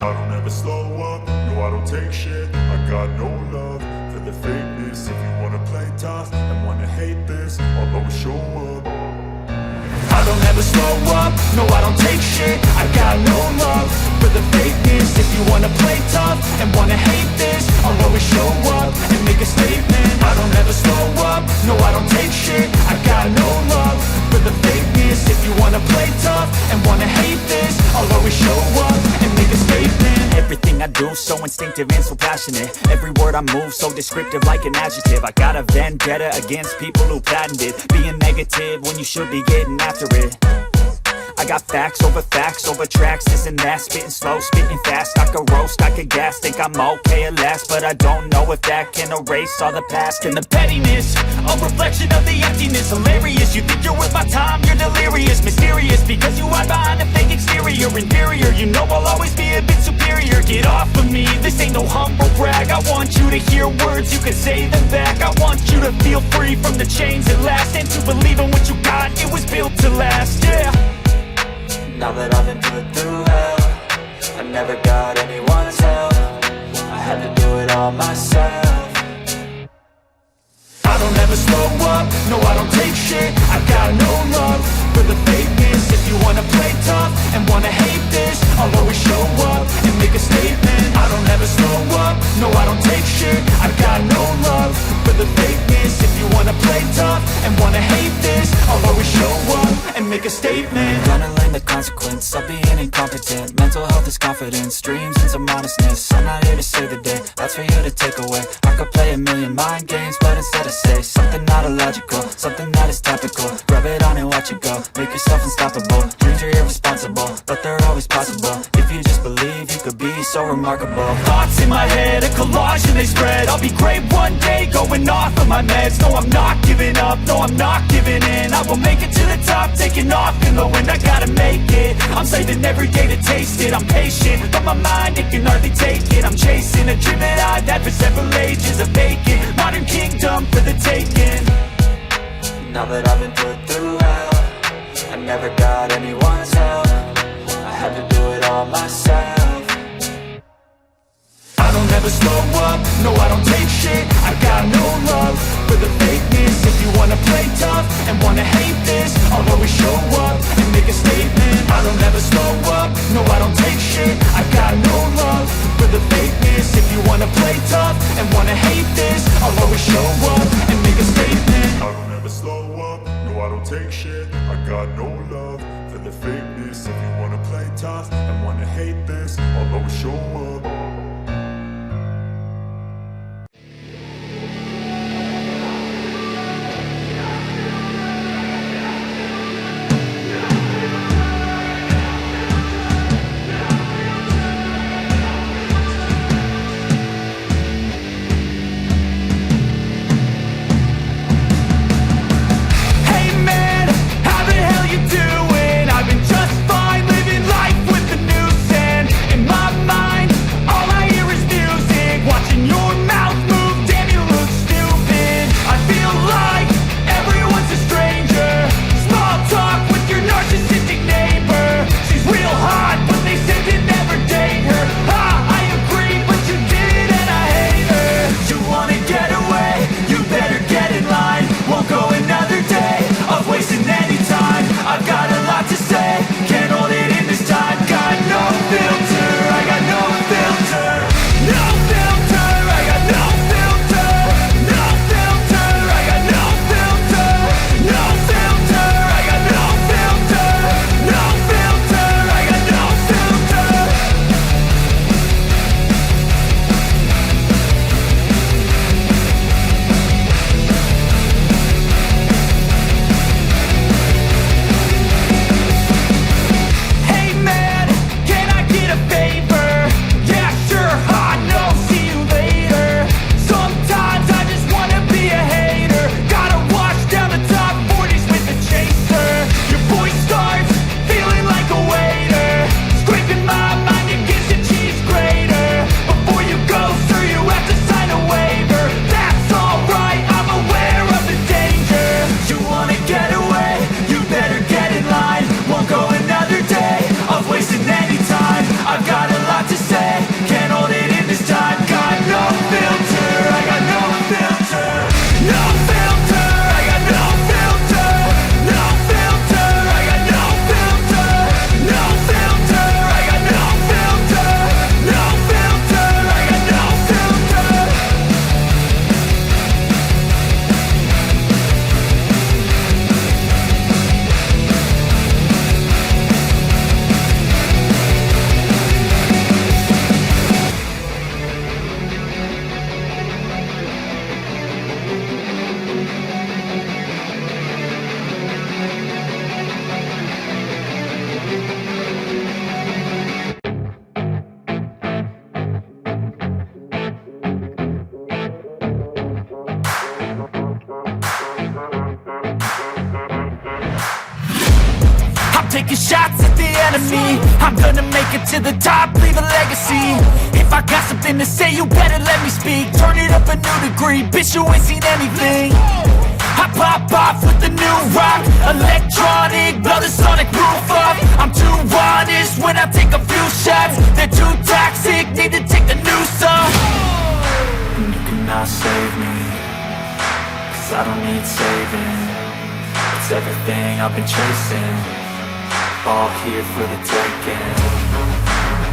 I don't ever slow up, no I don't take shit. I got no love for the fakeness. If you wanna play tough and wanna hate this, I'll always show up. I don't ever slow up, no I don't take shit. I got no love for the fakeness. If you wanna play tough and wanna hate this, I'll always show up and make a statement. I don't ever slow up, no I don't take shit. I got no love for the fakeness. If you wanna play tough and wanna hate this, I'll always show up and make a statement. Everything I do so instinctive and so passionate. Every word I move so descriptive like an adjective. I got a vendetta against people who patented being negative when you should be getting after it. I got facts over tracks, this and that. Spitting slow, spitting fast, I could roast, I could gas. Think I'm okay at last, but I don't know if that can erase all the past. And the pettiness, a reflection of the emptiness. Hilarious, you think you're worth my time, you're delirious. Mysterious, because you hide behind a fake exterior. Inferior, you know I'll always be a bit superior. Get off of me, this ain't no humble brag. I want you to hear words, you can say them back. I want you to feel free from the chains at last, and to believe in what you got, it was built to last, yeah. Now that I've been put through hell, I never got anyone's help. I had to do it all myself. I don't ever slow up, no I don't take shit. I got no love for the fakeness. If you wanna play tough and wanna hate this, I'll always show up and make a statement. I don't ever slow up, no I don't take shit. I got no love for the fakeness. If you wanna play tough and wanna hate this, I'll always show up and make a statement. Gonna learn the consequence of being incompetent. Mental health is confidence, dreams and some honestness. I'm not here to save the day, that's for you to take away. I could play a million mind games, but instead I say something not illogical, something that is topical. Rub it on and watch it go, make yourself unstoppable. Dreams are irresponsible, but they're always possible. If you just believe, you could be so remarkable. Thoughts in my head, a collage and they spread. I'll be great one day, going off of my meds. No, I'm not giving up, no, I'm not giving in. I will make it to the top, taking off in the wind. I gotta make it, I'm saving every day to taste it. I'm patient, but my mind, it can hardly take it. I'm chasing a dream that I've had for several ages. A vacant, modern kingdom for the taking. Now that I've been put through hell, I never got anyone's help. I had to do it all myself. I don't ever slow up, no I don't take shit. I got no love for the fakeness. If you wanna play tough and wanna hate this, I'll always show up and make a statement. I don't ever slow up, no I don't take shit. I got no love for the fakeness. If you wanna play tough and wanna hate this, I'll always show up and make a statement. I don't ever slow up, no I don't take shit. I got no love for the fakeness. If you wanna play tough and wanna hate this, I'll always show up. Doing? I've been just fine, living life with the noose, and in my mind taking shots at the enemy. I'm gonna make it to the top, leave a legacy. If I got something to say, you better let me speak. Turn it up a new degree, bitch, you ain't seen anything. I pop off with the new rock, electronic, blow the sonic roof up. I'm too honest when I take a few shots. They're too toxic, need to take the noose off. And you cannot save me, 'cause I don't need saving. It's everything I've been chasing, all here for the taking.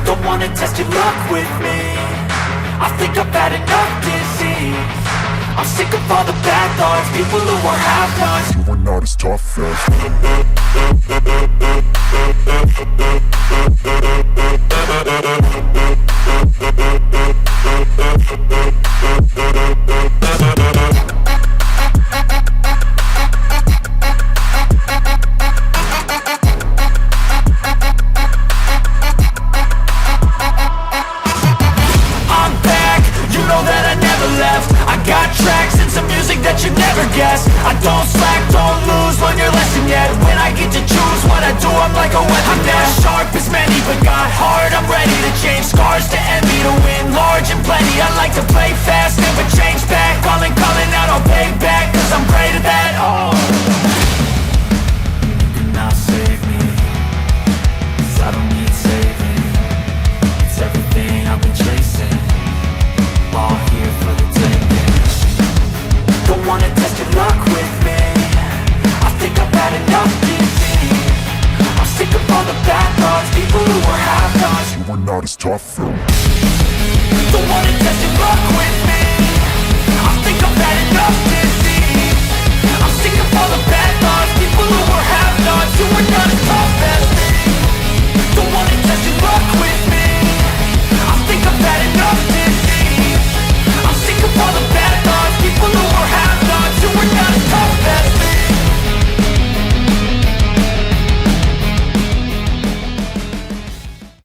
Don't wanna test your luck with me, I think I've had enough disease. I'm sick of all the bad thoughts, people who are have-nots. You were not as tough as I'm back, you know that I never left. I got tracks and some music that you never guessed. I don't slack, don't lose, learn your lesson yet. When I get to choose what I do, I'm like a weapon. I'm not sharp as many, but got hard. I'm ready to change scars to envy, to win large and plenty. I like to play fast, never change back. Calling out, I'll pay back, 'cause I'm great at that. Oh, you cannot save me, 'cause I don't need saving. It's everything I've been chasing, all here for the taking. Don't wanna test your luck with me, I think I've had enough disease. I'm sick of all the bad thoughts, people who are have-nots. you were not as tough as Don't wanna test your luck with me, I think I've had enough disease. I'm sick of all the bad thoughts, people who are have-nots. You are not as tough as me. Don't wanna test your luck with me,